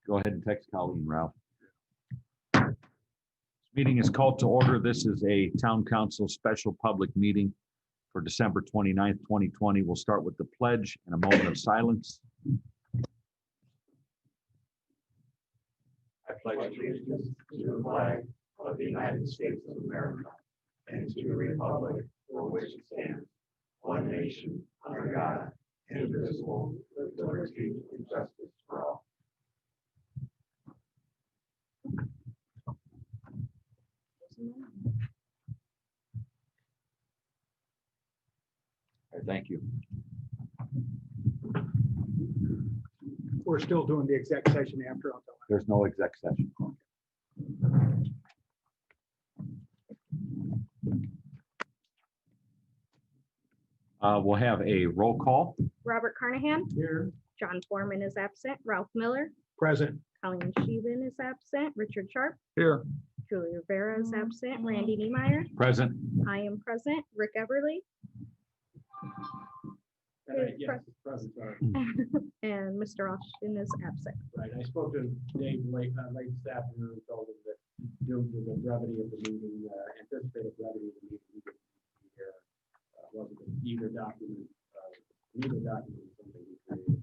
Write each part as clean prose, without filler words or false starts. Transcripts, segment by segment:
Go ahead and text Colleen, Ralph. This meeting is called to order. This is a town council special public meeting for December 29th, 2020. We'll start with the pledge and a moment of silence. I pledge allegiance to the flag of the United States of America and to the republic for which it stands, one nation, under God, indivisible, with liberty and justice for all. All right, thank you. We're still doing the exec session after. There's no exec session. We'll have a roll call. Robert Carnahan, Here. John Foreman is absent, Ralph Miller, Present. Colleen Sheehan is absent, Richard Sharp, Here. Julie Rivera is absent, Randy Niemeyer, Present. I am present, Rick Everly, is Present. and Mr. Austin is absent. Right. I spoke to Dave late this afternoon and told him that due to the brevity of the meeting, anticipated brevity of the meeting, he could be here. Wasn't either document, something we created.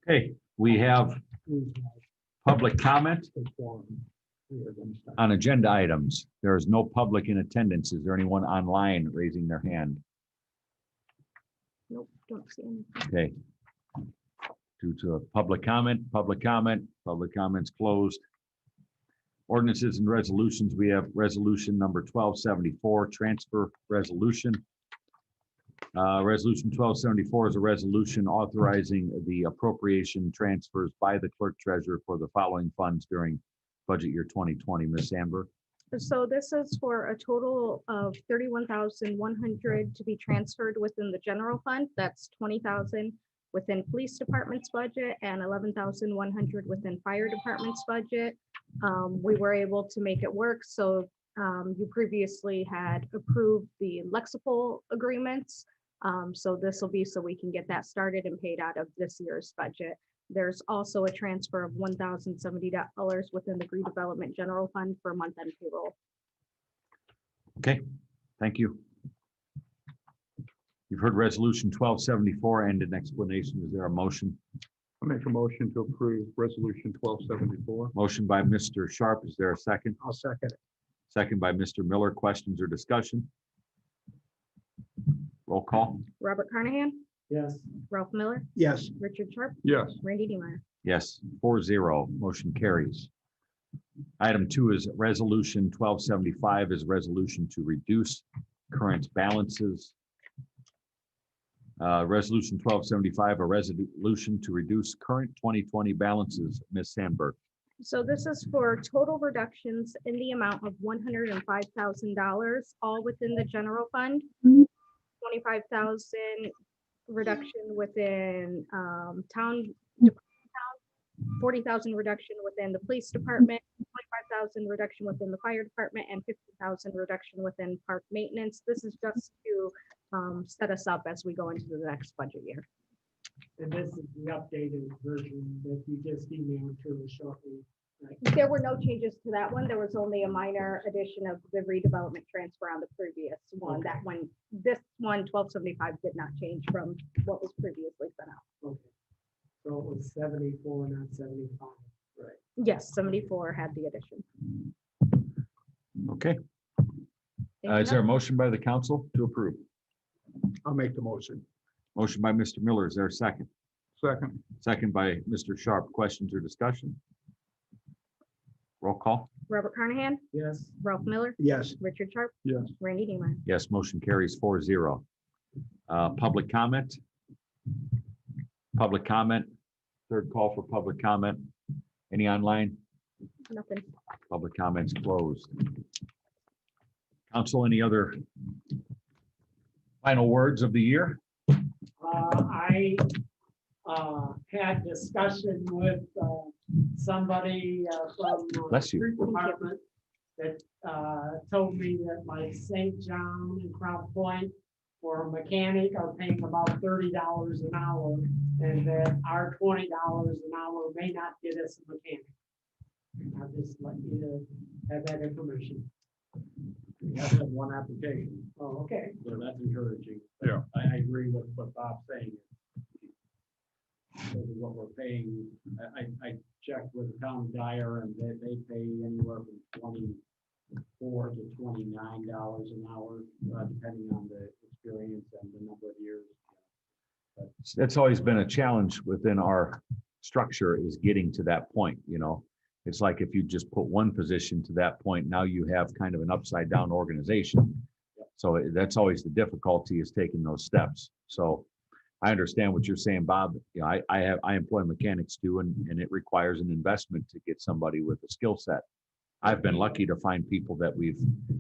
Okay, we have public comment on agenda items. There is no public in attendance. Is there anyone online raising their hand? Nope, don't see anything. Okay. Due to a public comment's closed. Ordinances and resolutions, we have resolution number 1274, transfer resolution. Resolution 1274 is a resolution authorizing the appropriation transfers by the clerk treasurer for the following funds during budget year 2020. Ms. Amber. So this is for a total of $31,100 to be transferred within the general fund. That's $20,000 within police department's budget and $11,100 within fire department's budget. We were able to make it work. So you previously had approved the Lexipol agreements. So this will be so we can get that started and paid out of this year's budget. There's also a transfer of $1,070 within the redevelopment general fund for month-end payroll. Okay, thank you. You've heard resolution 1274 and an explanation. Is there a motion? I'll make a motion to approve resolution 1274. Motion by Mr. Sharp. Is there a second? I'll second it. Second by Mr. Miller. Questions or discussion? Roll call. Robert Carnahan, Yes. Ralph Miller, Yes. Richard Sharp, Yes. Randy Niemeyer. Yes, 4-0, motion carries. Item 2 is resolution 1275 is resolution to reduce current balances. Resolution 1275, a resolution to reduce current 2020 balances. Ms. Sandberg. So this is for total reductions in the amount of $105,000, all within the general fund. 25,000 reduction within town, 40,000 reduction within the police department, 25,000 reduction within the fire department, and 50,000 reduction within park maintenance. This is just to set us up as we go into the next budget year. And this is the updated version that you just emailed to us shortly. Right? There were no changes to that one. There was only a minor addition of the redevelopment transfer on the previous one. Okay. That one, this one, 1275 did not change from what was previously sent out. Okay. So it was 74, not 75. Right. Yes, 74 had the addition. Okay, is there a motion by the council to approve? I'll make the motion. Motion by Mr. Miller. Is there a second? Second. Second by Mr. Sharp. Questions or discussion? Roll call. Robert Carnahan, Yes. Ralph Miller, Yes. Richard Sharp, Yes. Randy Niemeyer. Yes, motion carries 4-0. Public comment. Public comment. Third call for public comment. Any online? Nothing. Public comments closed. Council, any other final words of the year? I had discussion with somebody from Bless you. street department that told me that like St. John and Crown Point for a mechanic are paying about $30 an hour, and that our $20 an hour may not get us a mechanic. I'll just let you have that information. We have had one application, Oh, okay. so that's encouraging. Yeah. I agree with what Bob's saying. This is what we're paying. I checked with the town of Dyer, and they pay anywhere from $24 to $29 an hour, depending on the experience and the number of years. That's always been a challenge within our structure, is getting to that point, you know. It's like if you just put one position to that point, now you have kind of an upside down organization. So that's always the difficulty, is taking those steps. So I understand what you're saying, Bob. You know, I employ mechanics too, and it requires an investment to get somebody with a skill set. I've been lucky to find people that we've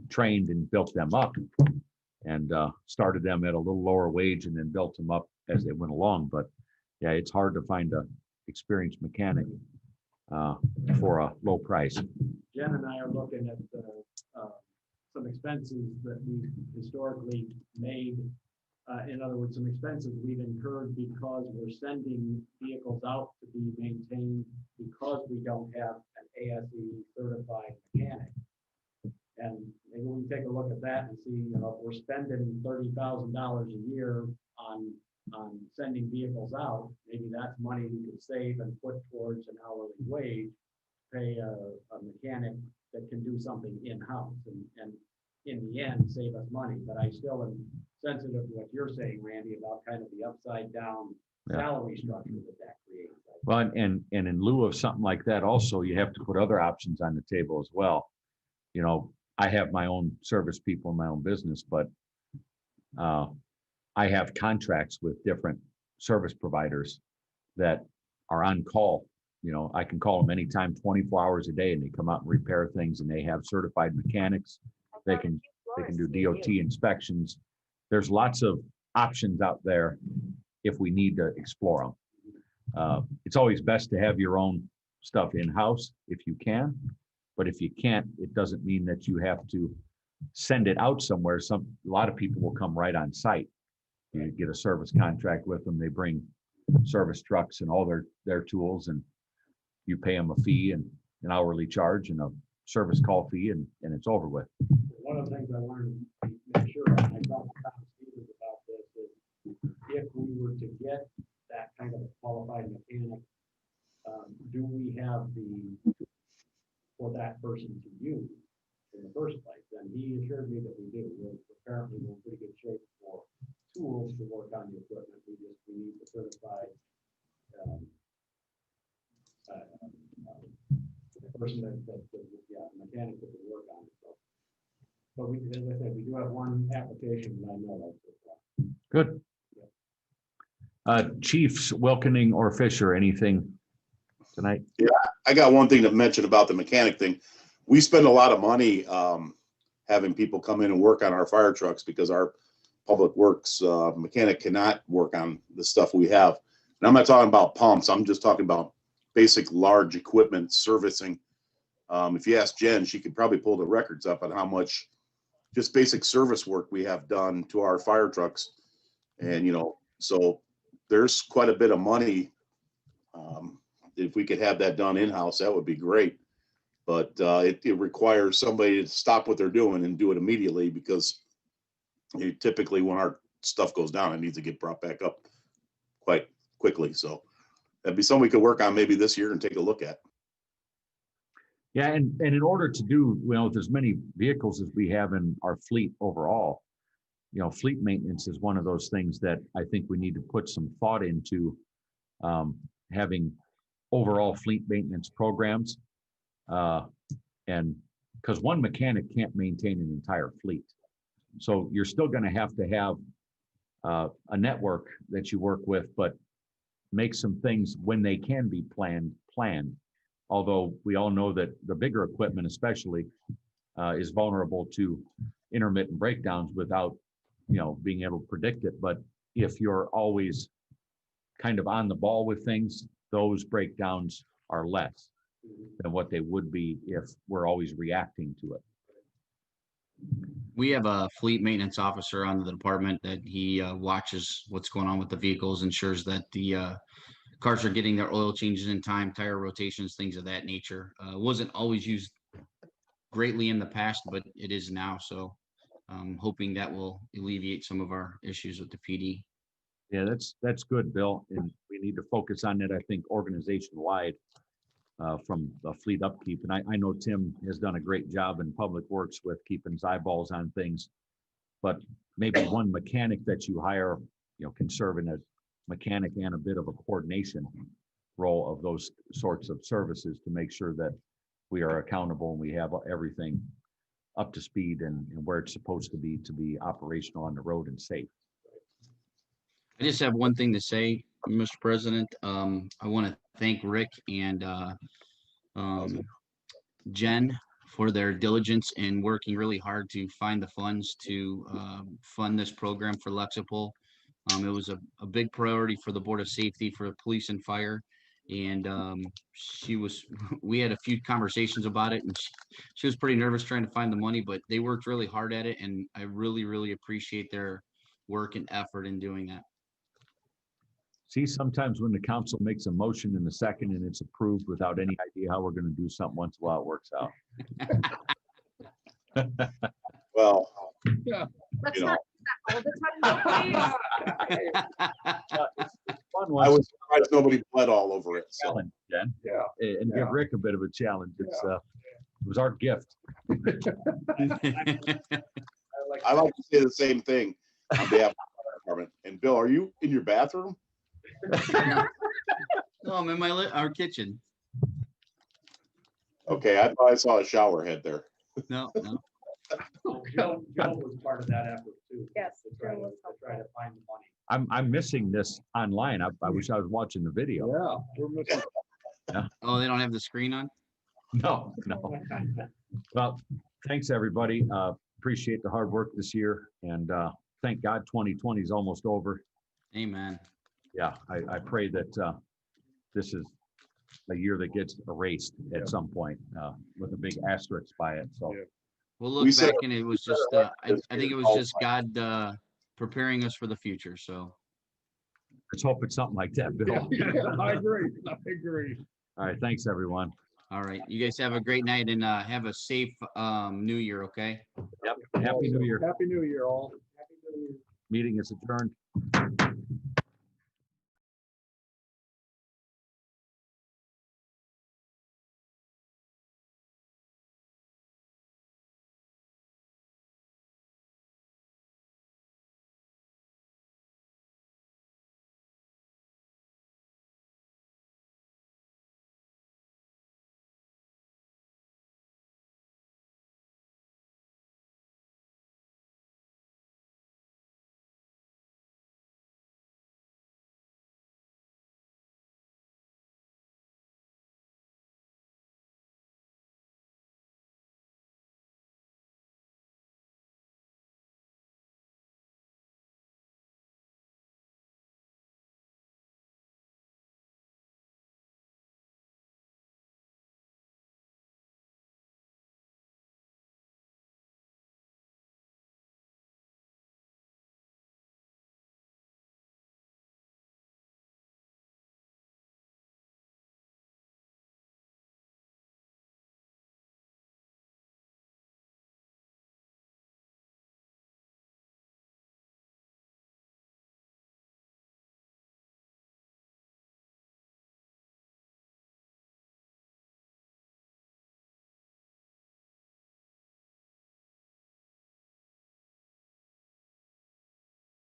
trained and built them up, and started them at a little lower wage and then built them up as they went along. But yeah, it's hard to find a experienced mechanic for a low price. Jen and I are looking at some expenses that we've historically made. In other words, some expenses we've incurred because we're sending vehicles out to be maintained because we don't have an ASE certified mechanic. And maybe we can take a look at that and see, you know, if we're spending $30,000 a year on sending vehicles out, maybe that's money we could save and put towards an hourly wage, pay a mechanic that can do something in-house and in the end, save us money. But I still am sensitive to what you're saying, Randy, about kind of the upside down salary structure that creates. Well, and in lieu of something like that, also, you have to put other options on the table as well. You know, I have my own service people in my own business, but I have contracts with different service providers that are on call. You know, I can call them anytime, 24 hours a day, and they come out and repair things, and they have certified mechanics. They can do DOT inspections. There's lots of options out there if we need to explore them. It's always best to have your own stuff in-house if you can, but if you can't, it doesn't mean that you have to send it out somewhere. A lot of people will come right on site. You get a service contract with them, they bring service trucks and all their tools, and you pay them a fee and an hourly charge and a service call fee, and it's over with. One of the things I learned to make sure, and I talked to Tom Stevens about this, is if we were to get that kind of a qualified mechanic, do we have for that person to use in the first place? And he assured me that we do. Apparently we're in pretty good shape for tools to work on the equipment. We need the certified person that mechanic that will work on it. So, but we, as I said, we do have one application that I know of. Good. Chiefs Wilkening or Fisher, anything tonight? Yeah, I got one thing to mention about the mechanic thing. We spend a lot of money having people come in and work on our fire trucks because our public works mechanic cannot work on the stuff we have. And I'm not talking about pumps. I'm just talking about basic large equipment servicing. If you ask Jen, she could probably pull the records up on how much just basic service work we have done to our fire trucks. And, you know, so there's quite a bit of money. If we could have that done in-house, that would be great. But it requires somebody to stop what they're doing and do it immediately, because typically when our stuff goes down, it needs to get brought back up quite quickly. So that'd be something we could work on maybe this year and take a look at. Yeah, and in order to do, well, as many vehicles as we have in our fleet overall, you know, fleet maintenance is one of those things that I think we need to put some thought into, having overall fleet maintenance programs. And because one mechanic can't maintain an entire fleet. So you're still going to have a network that you work with, but make some things when they can be planned. Although we all know that the bigger equipment especially is vulnerable to intermittent breakdowns without, you know, being able to predict it. But if you're always kind of on the ball with things, those breakdowns are less than what they would be if we're always reacting to it. We have a fleet maintenance officer on the department that he watches what's going on with the vehicles, ensures that the cars are getting their oil changes in time, tire rotations, things of that nature. Wasn't always used greatly in the past, but it is now. So hoping that will alleviate some of our issues with the PD. Yeah, that's good, Bill. And we need to focus on that, I think, organization wide from the fleet upkeep. And I know Tim has done a great job in Public Works with keeping his eyeballs on things. But maybe one mechanic that you hire, can serve in a mechanic and a bit of a coordination role of those sorts of services to make sure that we are accountable and we have everything up to speed and where it's supposed to be operational on the road and safe. I just have one thing to say, Mr. President. I want to thank Rick and Jen for their diligence in working really hard to find the funds to fund this program for Lexipol. It was a big priority for the Board of Safety, for police and fire. And we had a few conversations about it, and she was pretty nervous trying to find the money, but they worked really hard at it. And I really, really appreciate their work and effort in doing that. See, sometimes when the council makes a motion in a second and it's approved without any idea how we're going to do something, once in a while it works out. Well, Let's You know. not do that all the time, please. Fun I one. was surprised nobody bled all over it. So Challenge, Jen. Yeah. And give Rick a bit of a challenge. It was our gift. I like to say the same thing on behalf of the fire department. And Bill, are you in your bathroom? No, I'm in our kitchen. Okay, I thought I saw a shower head there. No. Joe was part of that effort too. Yes, To try Joe was to find the money. I'm missing this online. I wish I was watching the video. Yeah, we're missing. Oh, they don't have the screen on? No. Well, thanks, everybody. Appreciate the hard work this year. And thank God 2020 is almost over. Amen. Yeah, I pray that this is a year that gets erased at some point with a big asterisk by it. So Yeah. We'll We look said- back and it was just, I think it was just God preparing us for the future. So, let's hope it's something like that, Bill. Yeah, I agree. I agree. All right, thanks, everyone. all right. You guys have a great night and have a safe New Year, okay? Yep. Happy New Year. Happy New Year, all. Meeting is adjourned.